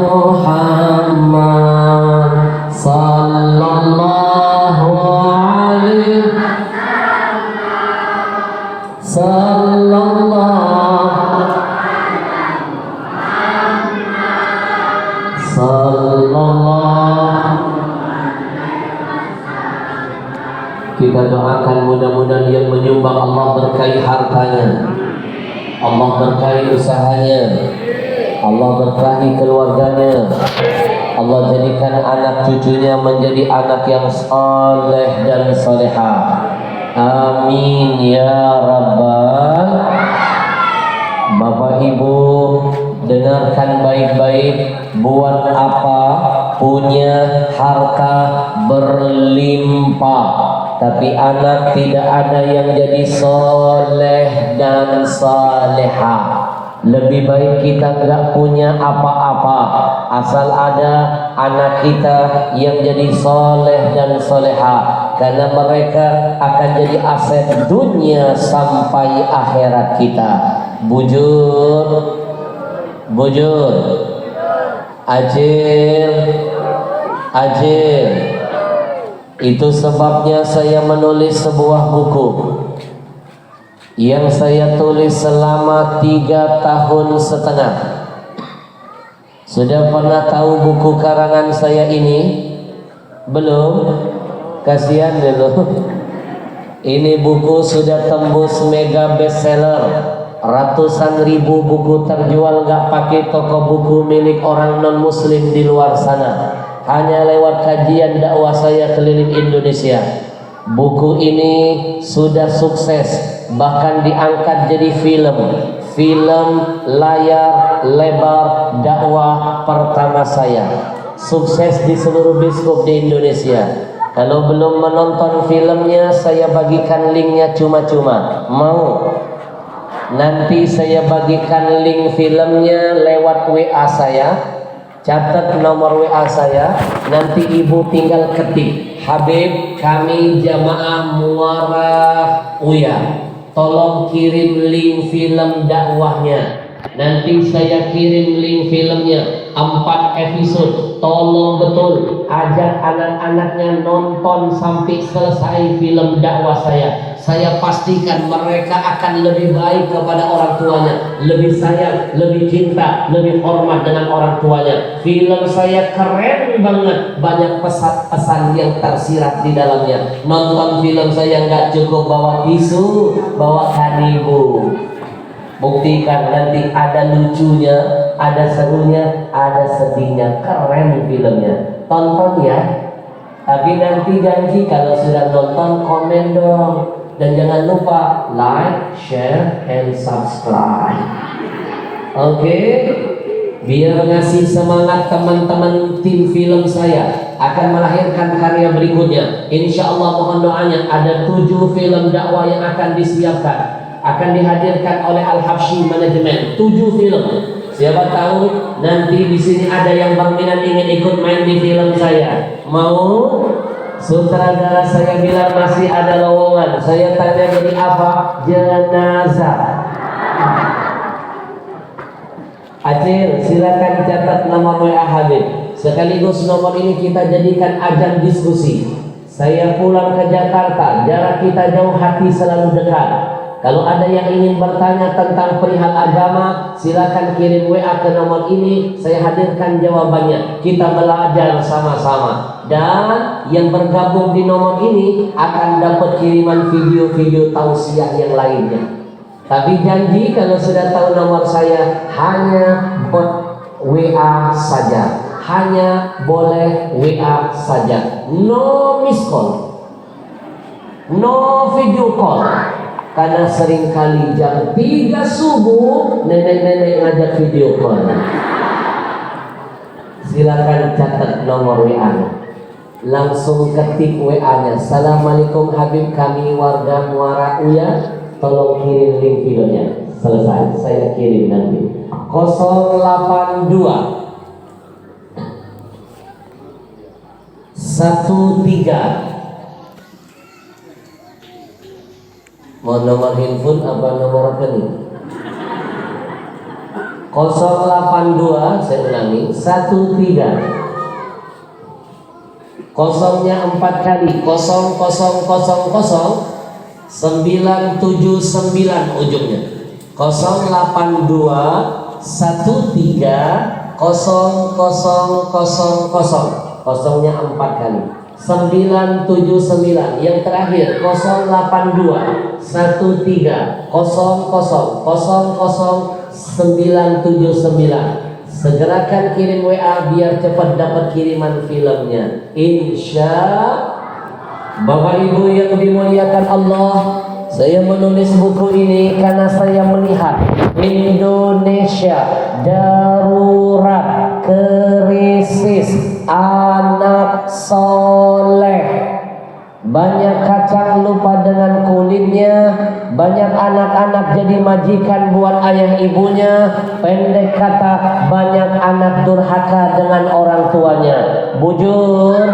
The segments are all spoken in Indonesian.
Muhammad sallallahu alaihi Kita doakan mudah-mudahan yang menyumbang Allah berkahi hartanya, Allah berkahi usahanya, Allah berkahi keluarganya, Allah jadikan anak cucunya menjadi anak yang saleh dan salehah. Amin ya rabbal. Bapak Ibu dengarkan baik-baik, buat apa punya harta berlimpah tapi anak tidak ada yang jadi soleh dan salehah. Lebih baik kita nggak punya apa-apa, asal ada anak kita yang jadi soleh dan solehah, karena mereka akan jadi aset dunia sampai akhirat kita. Bujur, bujur, ajil, ajil. Itu sebabnya saya menulis sebuah buku yang saya tulis selama 3 tahun setengah. Sudah pernah tahu buku karangan saya ini? Belum? Kasihan dulu. Ini buku sudah tembus mega bestseller. Ratusan ribu buku terjual gak pakai toko buku milik orang non muslim di luar sana, hanya lewat kajian dakwah saya keliling Indonesia. Buku ini sudah sukses, bahkan diangkat jadi film layar lebar dakwah pertama saya. Sukses di seluruh biskop di Indonesia. Kalau belum menonton filmnya, saya bagikan linknya cuma-cuma. Mau? Nanti saya bagikan link filmnya lewat WA saya. Catat nomor WA saya, nanti ibu tinggal ketik, Habib kami jamaah Muara Uya, tolong kirim link film dakwahnya. Nanti saya kirim link filmnya 4 episode. Tolong betul ajak anak-anaknya nonton sampai selesai film dakwah saya. Saya pastikan mereka akan lebih baik kepada orang tuanya, lebih sayang, lebih cinta, lebih hormat dengan orang tuanya. Film saya keren banget, banyak pesan-pesan yang tersirat di dalamnya. Nonton film saya nggak cukup bawa tisu, bawa kanibu. Buktikan, nanti ada lucunya, ada serunya, ada sedihnya. Keren filmnya, tonton ya. Tapi nanti janji kalau sudah nonton komen dong. Dan jangan lupa like, share, and subscribe. Oke? Biar ngasih semangat teman-teman tim film saya akan melahirkan karya berikutnya. Insya Allah mohon doanya, ada 7 film dakwah yang akan disiapkan, akan dihadirkan oleh Al-Habsyi Manajemen. 7 film. Siapa tahu nanti di sini ada yang berminat ingin ikut main di film saya. Mau? Sutradara saya bilang masih ada lowongan. Saya tanya jadi apa? Jenazah. Acil, silakan catat nomor WA Habib. Sekaligus nomor ini kita jadikan ajang diskusi. Saya pulang ke Jakarta, jarak kita jauh, hati selalu dekat. Kalau ada yang ingin bertanya tentang perihal agama, silakan kirim WA ke nomor ini. Saya hadirkan jawabannya. Kita belajar sama-sama. Dan yang bergabung di nomor ini akan dapat kiriman video-video tausiah yang lainnya. Tapi janji kalau sudah tahu nomor saya, hanya WA saja. Hanya boleh WA saja. No miss call, no video call. Karena seringkali jam 3 subuh nenek-nenek ngajak video call. Silakan catat nomor WA-nya. Langsung ketik WA-nya. Assalamualaikum Habib, kami warga Muara Uya, tolong kirim link videonya. Selesai, saya kirim nanti. 082 13. Mau nomor handphone apa nomor rekening? 082 082, saya ulangi, 13. Kosongnya 4 kali, 0000 979 ujungnya. 082 13 0000, kosongnya 4 kali. 979 yang terakhir 082 13 0000 979. Segerakan kirim WA biar cepat dapat kiriman filmnya. Insya Bapak Ibu yang dimuliakan Allah, saya menulis buku ini karena saya melihat Indonesia darurat krisis anak soleh. Banyak kacang lupa dengan kulitnya, banyak anak-anak jadi majikan buat ayah ibunya. Pendek kata, banyak anak durhaka dengan orang tuanya. Bujur,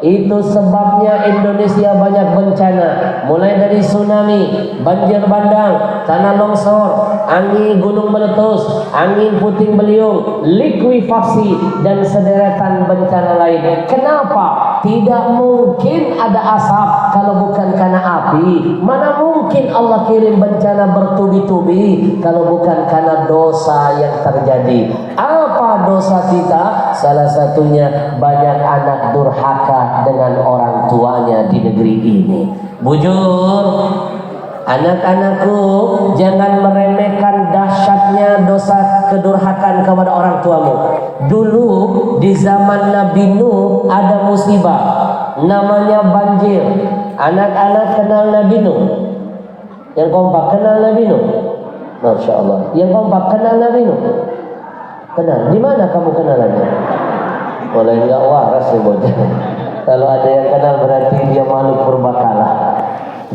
itu sebabnya Indonesia banyak bencana, mulai dari tsunami, banjir bandang, tanah longsor, angin gunung meletus, angin puting beliung, likuifaksi, dan sederetan bencana lain. Kenapa? Tidak mungkin ada asap kalau bukan karena api. Mana mungkin Allah kirim bencana bertubi-tubi kalau bukan karena dosa yang terjadi. Apa dosa kita? Salah satunya banyak anak durhaka dengan orang tuanya di negeri ini. Bujur, anak-anakku, jangan meremehkan dahsyatnya dosa kedurhakaan kepada orang tuamu. Dulu di zaman Nabi Nuh ada musibah namanya banjir. Anak-anak kenal Nabi Nuh? Yang kompak kenal Nabi Nuh? Masya Allah. Yang kompak kenal Nabi Nuh? Kenal. Di mana kamu kenal Nabi? Boleh enggak waras ya bocah. Kalau ada yang kenal berarti dia makhluk purbakala.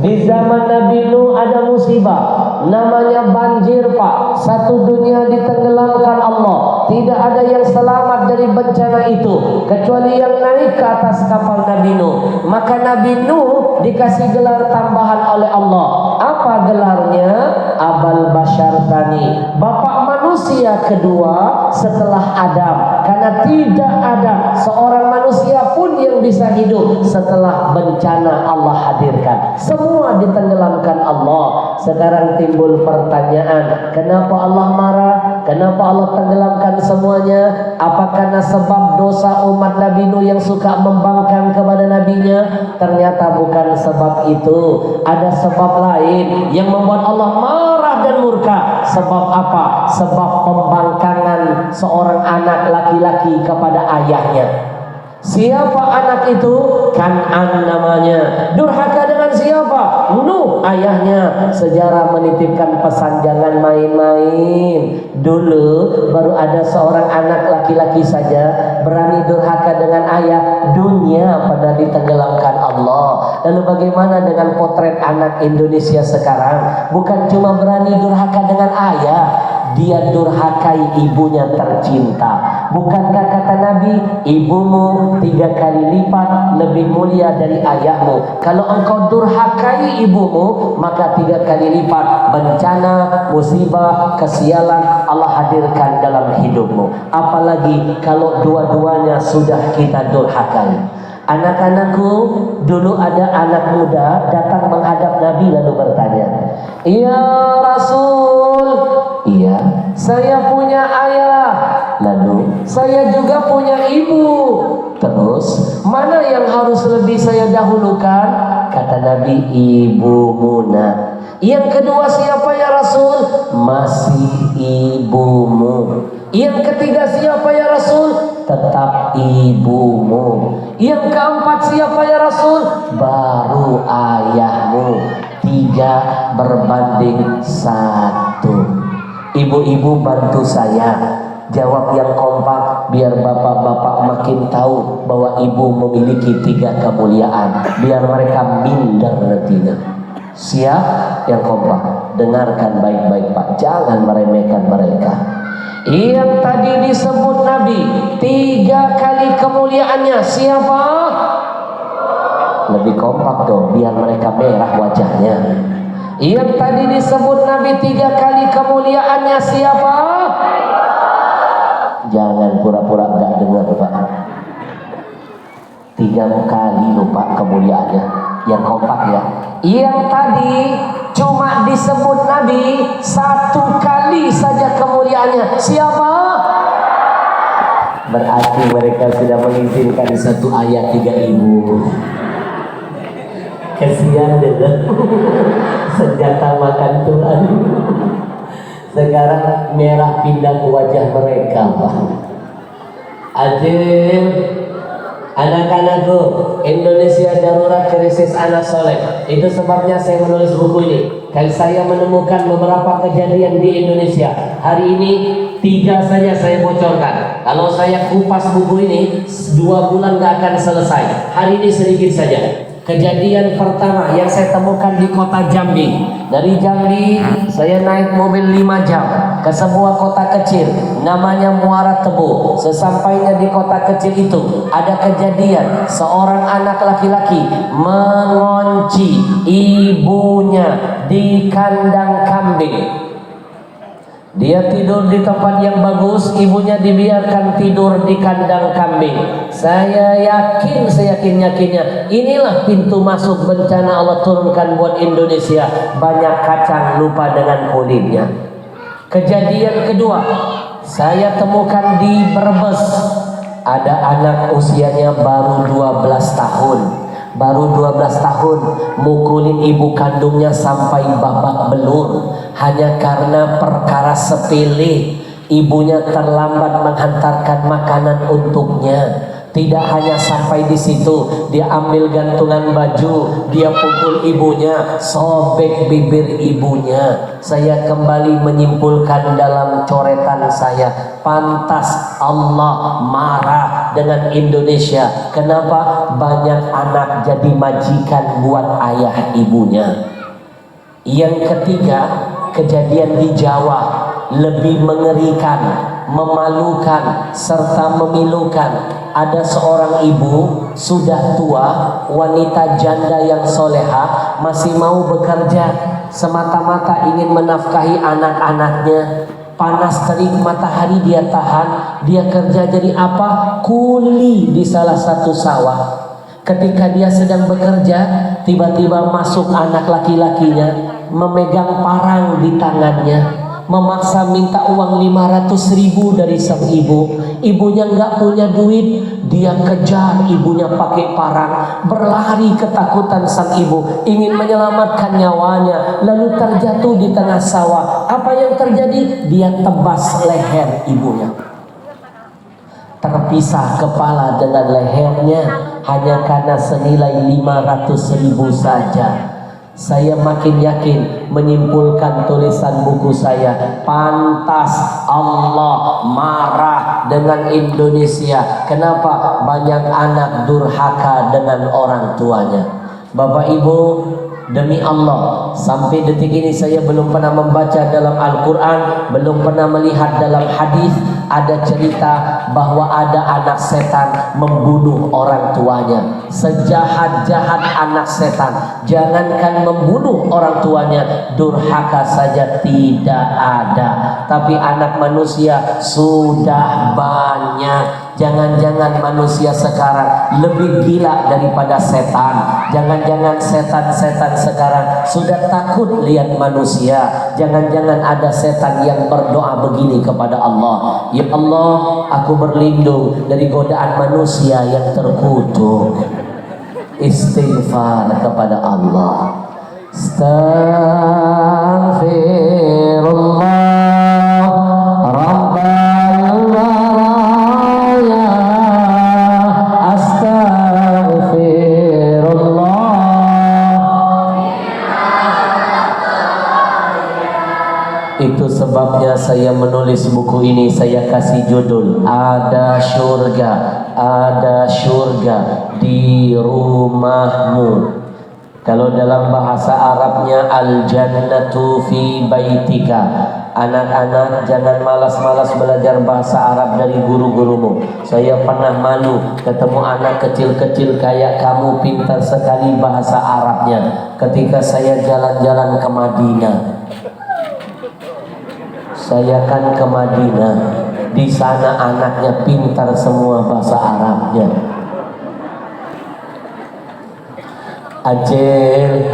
Di zaman Nabi Nuh ada musibah namanya banjir, Pak. Satu dunia ditenggelamkan Allah. Tidak ada yang selamat dari bencana itu kecuali yang naik ke atas kapal Nabi Nuh. Maka Nabi Nuh dikasih gelar tambahan oleh Allah. Apa gelarnya? Abal Bashar Tsani, bapak manusia kedua setelah Adam. Karena tidak ada seorang manusia pun yang bisa hidup setelah bencana Allah hadirkan. Semua ditenggelamkan Allah. Sekarang timbul pertanyaan, kenapa Allah marah? Kenapa Allah tenggelamkan semuanya? Apa karena sebab dosa umat Nabi Nuh yang suka membangkang kepada nabinya? Ternyata bukan sebab itu. Ada sebab lain yang membuat Allah marah dan murka. Sebab apa? Sebab pembangkangan seorang anak laki-laki kepada ayahnya. Siapa anak itu? Kan'an namanya. Durhaka dengan siapa? Nuh ayahnya. Sejarah menitipkan pesan jangan main-main. Dulu baru ada seorang anak laki-laki saja berani durhaka dengan ayah. Dunia pada ditenggelamkan Allah. Lalu bagaimana dengan potret anak Indonesia sekarang? Bukan cuma berani durhaka dengan ayah, dia durhakai ibunya tercinta. Bukankah kata Nabi, ibumu 3 kali lipat lebih mulia dari ayahmu. Kalau engkau durhakai ibumu, maka 3 kali lipat bencana, musibah, kesialan Allah hadirkan dalam hidupmu. Apalagi kalau dua-duanya sudah kita durhakai. Anak-anakku, dulu ada anak muda datang menghadap Nabi lalu bertanya, "Ya Rasul, iya, saya punya ayah, lalu saya juga punya ibu. Terus, mana yang harus lebih saya dahulukan?" Kata Nabi, "Ibumu nak." Yang kedua siapa ya Rasul? Masih ibumu. Yang ketiga siapa ya Rasul? Tetap ibumu. Yang keempat siapa ya Rasul? Baru ayahmu. 3 berbanding 1. Ibu-ibu bantu saya jawab yang kompak biar bapak-bapak makin tahu bahwa ibu memiliki 3 kemuliaan, biar mereka minder nantinya. Siap yang kompak? Dengarkan baik-baik Pak, jangan meremehkan mereka. Yang tadi disebut Nabi 3 kali kemuliaannya siapa? Lebih kompak dong biar mereka merah wajahnya. Yang tadi disebut Nabi 3 kali kemuliaannya siapa? Jangan pura-pura enggak dengar Pak. 3 kali lupa kemuliaannya. Yang kompak ya. Yang tadi cuma disebut Nabi 1 kali saja kemuliaannya. Siapa? Berarti mereka sudah mengizinkan 1 ayat 3.000. Kesian deh. Senjata makan Tuhan. Sekarang merah pindah ke wajah mereka Pak. Ajib. Anak-anakku, Indonesia darurat krisis anak soleh. Itu sebabnya saya menulis buku ini. Kalau saya menemukan beberapa kejadian di Indonesia. Hari ini 3 saja saya bocorkan. Kalau saya kupas buku ini 2 bulan gak akan selesai. Hari ini sedikit saja. Kejadian pertama yang saya temukan di kota Jambi. Dari Jambi saya naik mobil 5 jam ke sebuah kota kecil namanya Muara Tebu. Sesampainya di kota kecil itu ada kejadian seorang anak laki-laki mengunci ibunya di kandang kambing. Dia tidur di tempat yang bagus, ibunya dibiarkan tidur di kandang kambing. Saya yakin, seyakin-yakinnya inilah pintu masuk bencana Allah turunkan buat Indonesia. Banyak kacang lupa dengan kulitnya. Kejadian kedua saya temukan di Brebes. Ada anak usianya baru 12 tahun. Baru 12 tahun mukulin ibu kandungnya sampai babak belur hanya karena perkara sepele. Ibunya terlambat menghantarkan makanan untuknya. Tidak hanya sampai di situ, dia ambil gantungan baju, dia pukul ibunya, sobek bibir ibunya. Saya kembali menyimpulkan dalam coretan saya, pantas Allah marah dengan Indonesia. Kenapa banyak anak jadi majikan buat ayah ibunya? Yang ketiga, kejadian di Jawa lebih mengerikan, memalukan serta memilukan. Ada seorang ibu sudah tua, wanita janda yang soleha, masih mau bekerja semata-mata ingin menafkahi anak-anaknya. Panas terik matahari dia tahan, dia kerja jadi apa? Kuli di salah satu sawah. Ketika dia sedang bekerja, tiba-tiba masuk anak laki-lakinya memegang parang di tangannya, memaksa minta uang 500.000 dari sang ibu. Ibunya nggak punya duit, dia kejar ibunya pakai parang, berlari ketakutan sang ibu, ingin menyelamatkan nyawanya, lalu terjatuh di tengah sawah. Apa yang terjadi? Dia tebas leher ibunya. Terpisah kepala dengan lehernya hanya karena senilai 500.000 saja. Saya makin yakin menyimpulkan tulisan buku saya, pantas Allah marah dengan Indonesia. Kenapa? Banyak anak durhaka dengan orang tuanya. Bapak Ibu, demi Allah, sampai detik ini saya belum pernah membaca dalam Al-Quran, belum pernah melihat dalam hadis ada cerita bahwa ada anak setan membunuh orang tuanya. Sejahat-jahat anak setan, jangankan membunuh orang tuanya, durhaka saja tidak ada. Tapi anak manusia sudah banyak. Jangan-jangan manusia sekarang lebih gila daripada setan. Jangan-jangan setan-setan sekarang sudah takut lihat manusia. Jangan-jangan ada setan yang berdoa begini kepada Allah, ya Allah, aku berlindung dari godaan manusia yang terkutuk. Istighfar kepada Allah. Astaghfirullah Rabbal baraya. Astaghfirullah. Itu sebabnya saya menulis buku ini. Saya kasih judul Ada Surga di rumahmu. Kalau dalam bahasa Arabnya al-jannatu fi baitika, Anak-anak jangan malas-malas belajar bahasa Arab dari guru-gurumu. Saya pernah malu ketemu anak kecil-kecil kayak kamu pintar sekali bahasa Arabnya ketika saya jalan-jalan ke Madinah. Saya kan ke Madinah, di sana anaknya pintar semua bahasa Arabnya. Acil,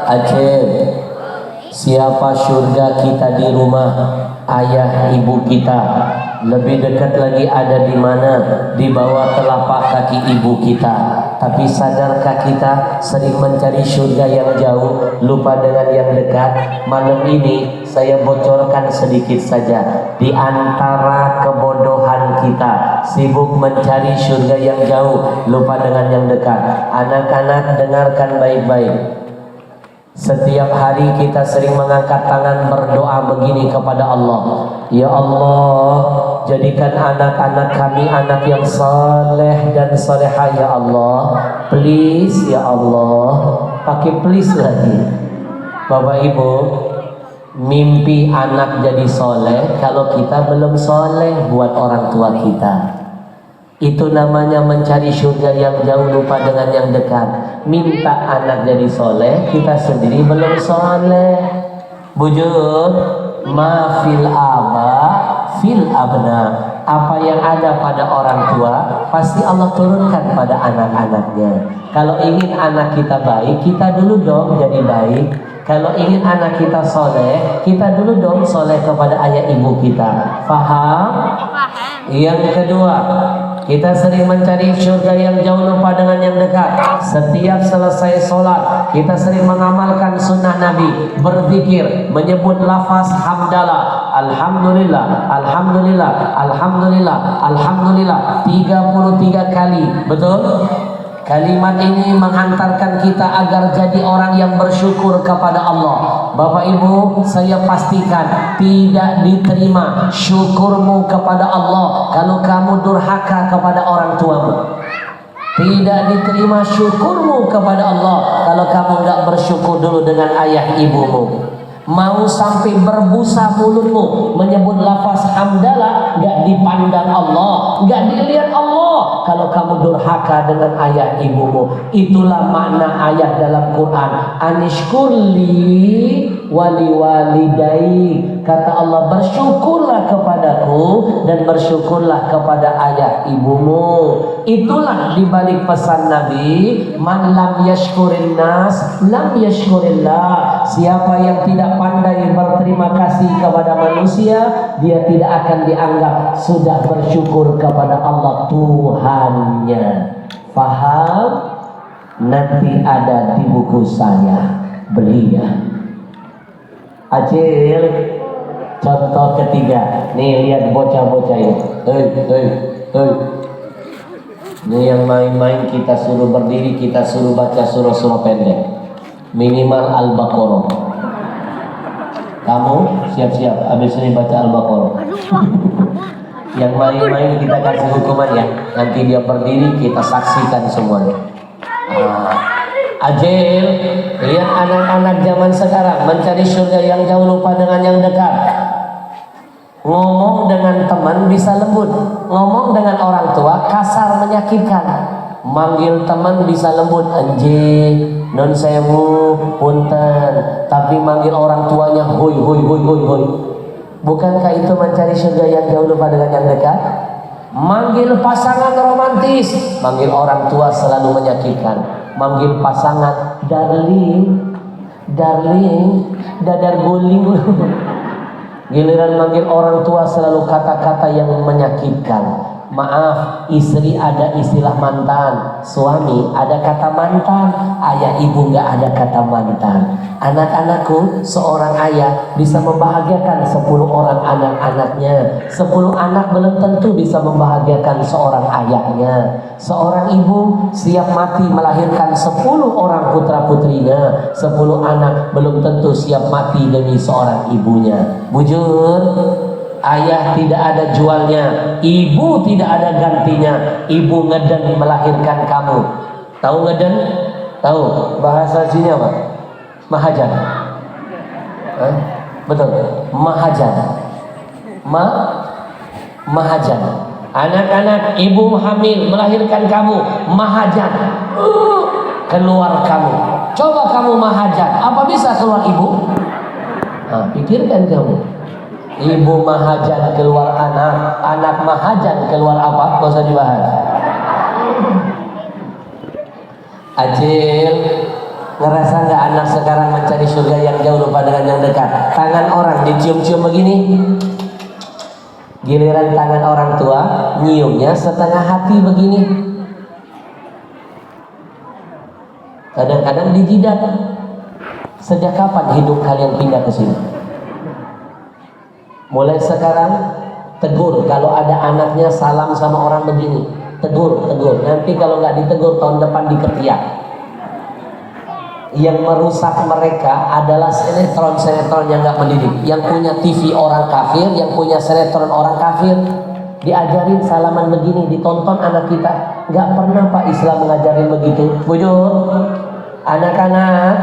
Acil, siapa surga kita di rumah ayah ibu kita? Lebih dekat lagi ada di mana? Di bawah telapak kaki ibu kita. Tapi sadarkah kita sering mencari surga yang jauh, lupa dengan yang dekat? Malam ini saya bocorkan sedikit saja. Di antara kebodohan kita, sibuk mencari surga yang jauh, lupa dengan yang dekat. Anak-anak dengarkan baik-baik. Setiap hari kita sering mengangkat tangan berdoa begini kepada Allah. Ya Allah, jadikan anak-anak kami anak yang saleh dan salehah ya Allah. Please ya Allah. Pakai please lagi. Bapak Ibu, mimpi anak jadi soleh kalau kita belum soleh buat orang tua kita. Itu namanya mencari surga yang jauh, lupa dengan yang dekat. Minta anak jadi soleh, kita sendiri belum soleh. Bujur, ma fil aba fil abna. Apa yang ada pada orang tua pasti Allah turunkan pada anak-anaknya. Kalau ingin anak kita baik, kita dulu dong jadi baik. Kalau ingin anak kita soleh, kita dulu dong soleh kepada ayah ibu kita. Faham? Yang kedua, kita sering mencari surga yang jauh, lupa dengan yang dekat. Setiap selesai sholat, kita sering mengamalkan sunnah Nabi, berzikir, menyebut lafaz hamdalah, alhamdulillah, alhamdulillah, alhamdulillah, alhamdulillah 33 kali. Betul? Kalimat ini menghantarkan kita agar jadi orang yang bersyukur kepada Allah. Bapak Ibu, saya pastikan tidak diterima syukurmu kepada Allah kalau kamu durhaka kepada orang tuamu. Tidak diterima syukurmu kepada Allah kalau kamu nggak bersyukur dulu dengan ayah ibumu. Mau sampai berbusa mulutmu menyebut lafaz hamdalah, nggak dipandang Allah, nggak dilihat Allah kalau kamu durhaka dengan ayah ibumu. Itulah makna ayat dalam Quran, anishkurli wali walidai. Kata Allah, bersyukurlah kepadaku dan bersyukurlah kepada ayah ibumu. Itulah dibalik pesan Nabi, man lam yashkurin nas lam yashkurillah. Siapa yang tidak pandai berterima kasih kepada manusia, dia tidak akan dianggap sudah bersyukur kepada Allah Tuhannya. Faham? Nanti ada di buku saya, beli ya. Acil, contoh ketiga. Nih lihat bocah-bocah ini. Ini yang main-main kita suruh berdiri, kita suruh baca surah-surah pendek. Minimal Al-Baqarah. Kamu siap-siap habis ini baca Al-Baqarah. Yang main-main kita kasih hukuman ya. Nanti dia berdiri, kita saksikan semuanya. Ajil, lihat anak-anak zaman sekarang mencari surga yang jauh, lupa dengan yang dekat. Ngomong dengan teman bisa lembut, ngomong dengan orang tua kasar menyakitkan. Manggil teman bisa lembut, anjing, non sewu, punten. Tapi manggil orang tuanya, hoi hoi hoi hoi hoi. Bukankah itu mencari surga yang jauh, lupa dengan yang dekat? Manggil pasangan romantis, manggil orang tua selalu menyakitkan. Manggil pasangan darling, darling, dadar guling. Giliran manggil orang tua selalu kata-kata yang menyakitkan. Maaf, istri ada istilah mantan, suami ada kata mantan, ayah ibu nggak ada kata mantan. Anak-anakku, seorang ayah bisa membahagiakan 10 orang anak-anaknya. 10 anak belum tentu bisa membahagiakan seorang ayahnya. Seorang ibu siap mati melahirkan 10 orang putra-putrinya. 10 anak belum tentu siap mati demi seorang ibunya. Bujur, ayah tidak ada jualnya, ibu tidak ada gantinya. Ibu ngeden melahirkan kamu. Tahu ngeden? Tahu bahasa sini apa? Mahajan. Betul, mahajan. Mahajan. Anak-anak ibu hamil melahirkan kamu, mahajan. Keluar kamu. Coba kamu mahajan, apa bisa keluar ibu? Nah, pikirkan kamu. Ibu mahajan keluar anak, anak mahajan keluar apa? Gak usah dibahas. Ajil, ngerasa nggak anak sekarang mencari surga yang jauh lupa dengan yang dekat? Tangan orang dicium-cium begini, giliran tangan orang tua nyiumnya setengah hati begini. Kadang-kadang dijidat. Sejak kapan hidup kalian pindah ke sini? Mulai sekarang tegur kalau ada anaknya salam sama orang begini. Tegur. Nanti kalau nggak ditegur tahun depan diketiak. Yang merusak mereka adalah sinetron yang nggak mendidik. Yang punya TV orang kafir, yang punya sinetron orang kafir. Diajarin salaman begini, ditonton anak kita. Nggak pernah Pak Islam mengajarin begitu. Bujur, anak-anak,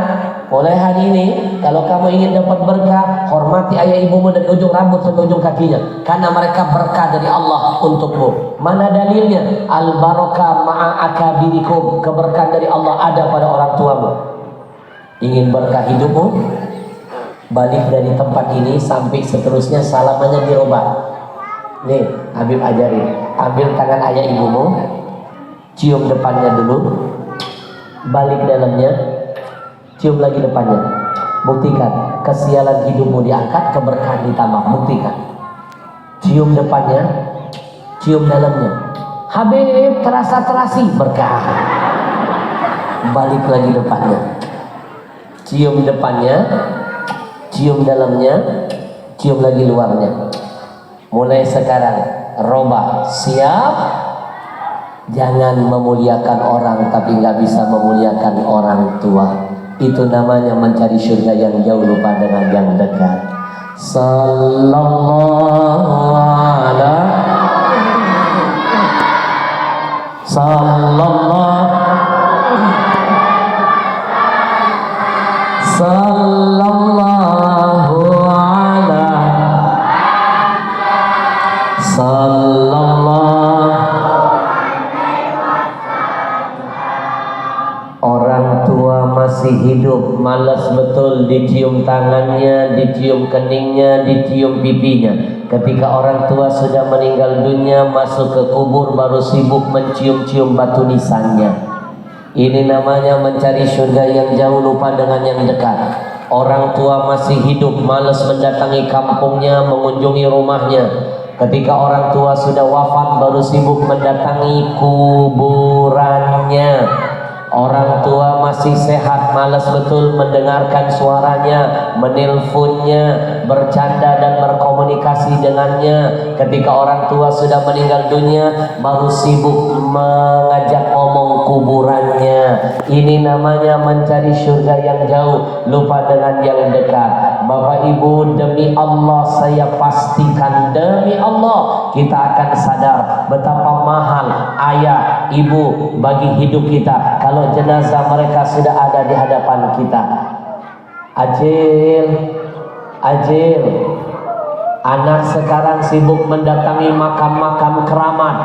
mulai hari ini kalau kamu ingin dapat berkah, hormati ayah ibumu dari ujung rambut sampai ujung kakinya, karena mereka berkah dari Allah untukmu. Mana dalilnya? Al barokah ma'a akabirikum, keberkahan dari Allah ada pada orang tuamu. Ingin berkah hidupmu, balik dari tempat ini sampai seterusnya salamannya dirubah. Nih, Habib ajarin, ambil tangan ayah ibumu, cium depannya dulu, balik dalamnya, cium lagi depannya. Buktikan kesialan hidupmu diangkat, keberkahan ditambah. Buktikan. Cium depannya, cium dalamnya. Habib terasa terasi, berkah. Balik lagi depannya. Cium depannya, cium dalamnya, cium lagi luarnya. Mulai sekarang robah, siap. Jangan memuliakan orang tapi nggak bisa memuliakan orang tua. Itu namanya mencari surga yang jauh lupa dengan yang dekat. Sallallahu orang tua masih hidup, malas betul dicium tangannya, dicium keningnya, dicium pipinya. Ketika orang tua sudah meninggal dunia, masuk ke kubur baru sibuk mencium-cium batu nisannya. Ini namanya mencari surga yang jauh lupa dengan yang dekat. Orang tua masih hidup, malas mendatangi kampungnya, mengunjungi rumahnya. Ketika orang tua sudah wafat baru sibuk mendatangi kuburannya. Orang tua masih sehat, malas betul mendengarkan suaranya, menelponnya, bercanda dan berkomunikasi dengannya. Ketika orang tua sudah meninggal dunia, baru sibuk mengajak ngomong kuburannya. Ini namanya mencari surga yang jauh, lupa dengan yang dekat. Bapak Ibu, demi Allah saya pastikan, demi Allah kita akan sadar betapa mahal ayah, ibu bagi hidup kita kalau jenazah mereka sudah ada di hadapan kita. Ajil, anak sekarang sibuk mendatangi makam-makam keramat.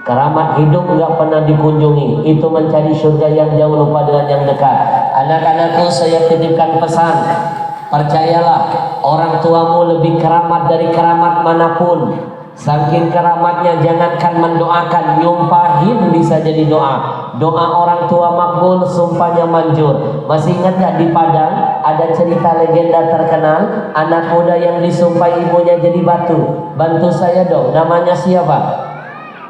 Keramat hidup nggak pernah dikunjungi. Itu mencari surga yang jauh lupa dengan yang dekat. Anak-anakku, saya titipkan pesan, percayalah, orang tuamu lebih keramat dari keramat manapun. Saking keramatnya, jangankan mendoakan, nyumpahin bisa jadi doa. Doa orang tua makbul, sumpahnya manjur. Masih ingat gak di Padang ada cerita legenda terkenal, anak muda yang disumpah ibunya jadi batu? Bantu saya dong, namanya siapa?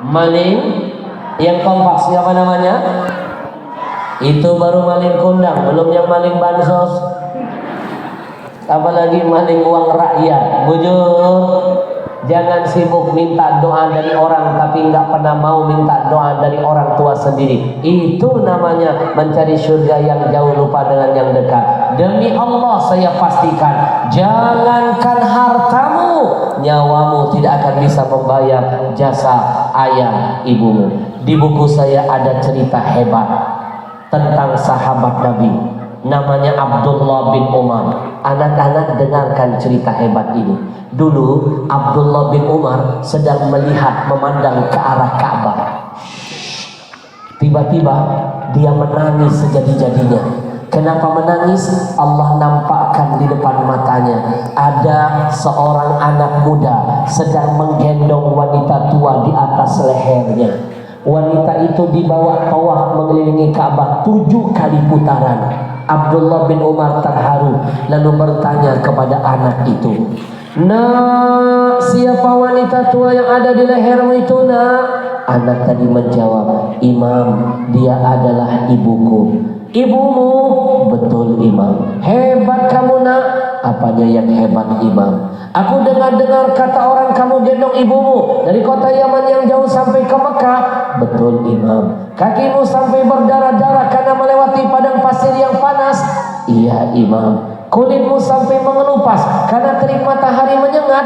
Maling yang kompak, siapa namanya? Itu baru maling kundang, belum yang maling bansos, apalagi maling uang rakyat. Bujur, jangan sibuk minta doa dari orang tapi nggak pernah mau minta doa dari orang tua sendiri. Itu namanya mencari surga yang jauh lupa dengan yang dekat. Demi Allah saya pastikan, jangankan hartamu, nyawamu tidak akan bisa membayar jasa ayah ibumu. Di buku saya ada cerita hebat tentang sahabat Nabi. namanya Abdullah bin Umar. Anak-anak dengarkan cerita hebat ini. Dulu Abdullah bin Umar sedang melihat memandang ke arah Ka'bah. Tiba-tiba dia menangis sejadi-jadinya. Kenapa menangis? Allah nampakkan di depan matanya ada seorang anak muda sedang menggendong wanita tua di atas lehernya. Wanita itu dibawa tawaf mengelilingi Ka'bah 7 kali putaran. Abdullah bin Umar terharu lalu bertanya kepada anak itu, "Nak, siapa wanita tua yang ada di lehermu itu, nak?" Anak tadi menjawab, "Imam, dia adalah ibuku." "Ibumu?" "Betul, Imam." "Hebat kamu, nak." "Apanya yang hebat, Imam?" "Aku dengar-dengar kata orang kamu gendong ibumu dari kota Yaman yang jauh sampai ke Mekah." "Betul, Imam." "Kakimu sampai berdarah-darah karena melewati padang pasir yang panas." "Iya, Imam." "Kulitmu sampai mengelupas karena terik matahari menyengat."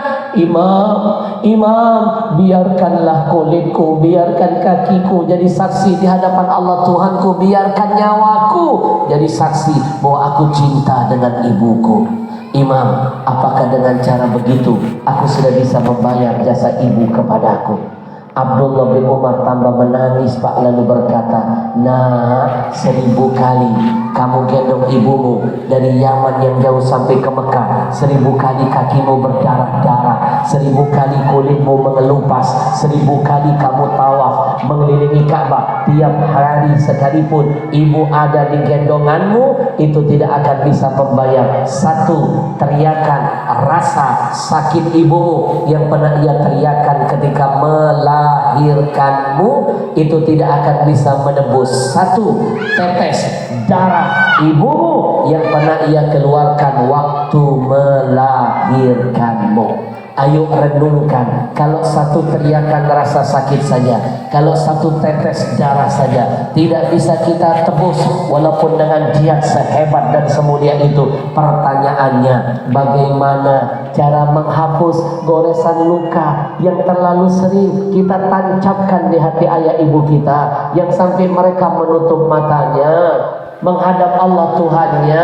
Imam, biarkanlah kulitku, biarkan kakiku jadi saksi di hadapan Allah Tuhanku, biarkan nyawaku jadi saksi bahwa aku cinta dengan ibuku." "Imam, apakah dengan cara begitu aku sudah bisa membayar jasa ibu kepadaku?" Abdullah bin Umar tambah menangis Pak, lalu berkata, "Nah, 1000 kali kamu gendong ibumu dari Yaman yang jauh sampai ke Mekah, 1000 kali kakimu berdarah-darah, 1000 kali kulitmu mengelupas, 1000 kali kamu tawaf mengelilingi Ka'bah. Tiap hari sekalipun ibu ada di gendonganmu, itu tidak akan bisa membayar satu teriakan rasa sakit ibumu yang pernah ia teriakan ketika melahirkanmu, itu tidak akan bisa menebus satu tetes darah ibumu yang pernah ia keluarkan waktu melahirkanmu." Ayo renungkan, kalau satu teriakan rasa sakit saja, kalau satu tetes darah saja tidak bisa kita tebus walaupun dengan jihad sehebat dan semulia itu, pertanyaannya bagaimana cara menghapus goresan luka yang terlalu sering kita tancapkan di hati ayah ibu kita, yang sampai mereka menutup matanya menghadap Allah Tuhannya,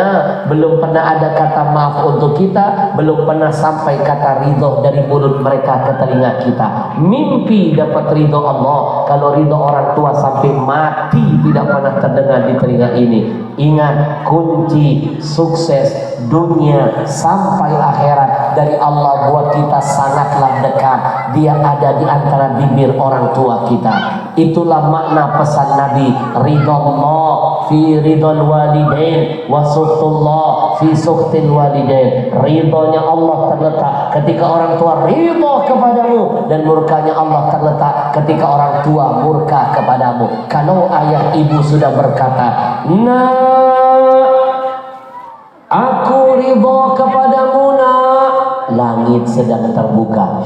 belum pernah ada kata maaf untuk kita, belum pernah sampai kata ridho dari mulut mereka ke telinga kita. Mimpi dapat ridho Allah, kalau ridho orang tua sampai mati tidak pernah terdengar di telinga ini. Ingat, kunci sukses dunia sampai akhirat dari Allah buat kita sangatlah dekat. Dia ada di antara bibir orang tua kita. Itulah makna pesan Nabi, ridhollah fi ridhol walidain wa suhtullah fi suhtil walidain. Ridhonya Allah terletak ketika orang tua ridho kepadamu, dan murkanya Allah terletak ketika orang tua murka kepadamu. Kalau ayah ibu sudah berkata, "Nak, aku ridho kepadamu, nak," langit sedang terbuka,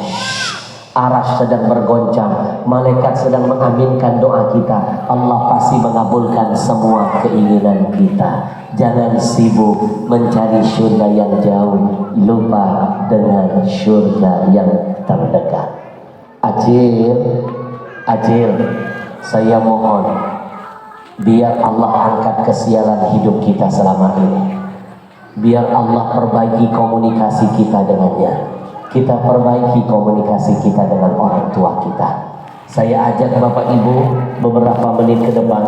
Arash sedang bergoncang, malaikat sedang mengaminkan doa kita. Allah pasti mengabulkan semua keinginan kita. Jangan sibuk mencari surga yang jauh, lupa dengan surga yang terdekat. Ajil, saya mohon, biar Allah angkat kesialan hidup kita selama ini. Biar Allah perbaiki komunikasi kita dengannya. Kita perbaiki komunikasi kita dengan orang tua kita. Saya ajak Bapak Ibu beberapa menit ke depan,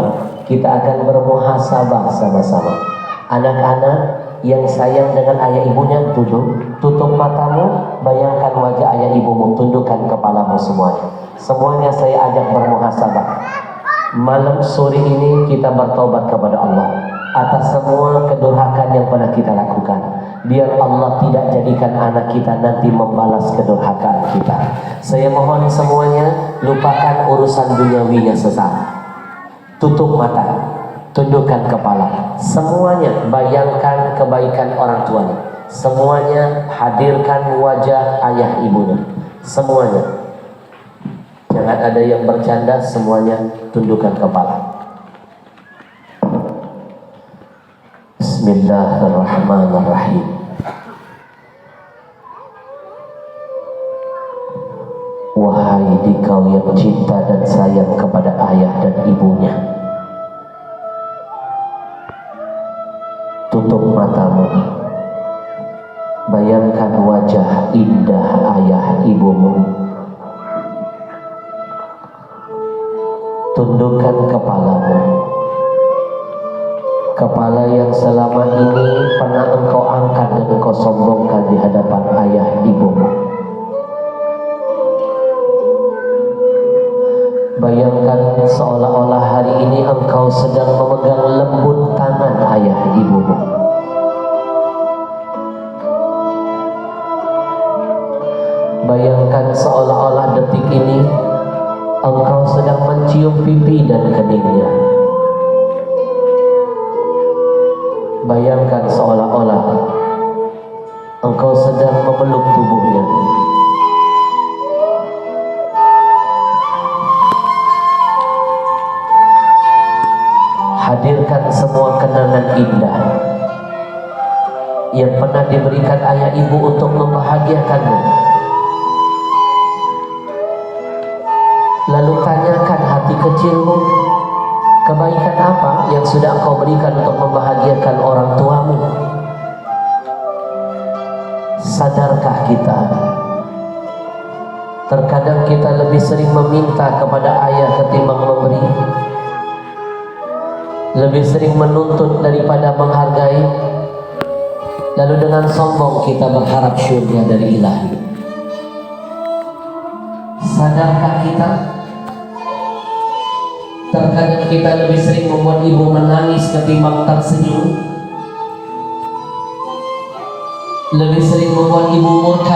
kita akan bermuhasabah sama-sama. Anak-anak yang sayang dengan ayah ibunya, tutup matamu, bayangkan wajah ayah ibumu, tundukkan kepalamu semuanya. Semuanya saya ajak bermuhasabah. Malam sore ini kita bertobat kepada Allah atas semua kedurhakaan yang pernah kita lakukan. Biar Allah tidak jadikan anak kita nanti membalas kedurhakaan kita. Saya mohon semuanya lupakan urusan duniawinya sesaat. Tutup mata, tundukkan kepala. Semuanya bayangkan kebaikan orang tuanya. Semuanya hadirkan wajah ayah ibunya. Semuanya. Jangan ada yang bercanda, semuanya tundukkan kepala. Bismillahirrahmanirrahim. Wahai dikau yang cinta dan sayang kepada ayah dan ibunya, indah ayah ibumu. Tundukkan kepalamu, kepala yang selama ini pernah engkau angkat dan engkau sombongkan di hadapan ayah ibumu. Bayangkan seolah-olah hari ini engkau sedang memegang lembut tangan ayah ibumu. Bayangkan seolah-olah detik ini engkau sedang mencium pipi dan keningnya. Bayangkan seolah-olah engkau sedang memeluk tubuhnya. Hadirkan semua kenangan indah yang pernah diberikan ayah ibu untuk membahagiakanmu. Lalu tanyakan hati kecilmu, kebaikan apa yang sudah engkau berikan untuk membahagiakan orang tuamu? Sadarkah kita? Terkadang kita lebih sering meminta kepada ayah ketimbang memberi. Lebih sering menuntut daripada menghargai. Lalu dengan sombong kita berharap syurga dari ilahi. Sadarkah kita? Terkadang kita lebih sering membuat ibu menangis ketimbang tersenyum. Lebih sering membuat ibu murka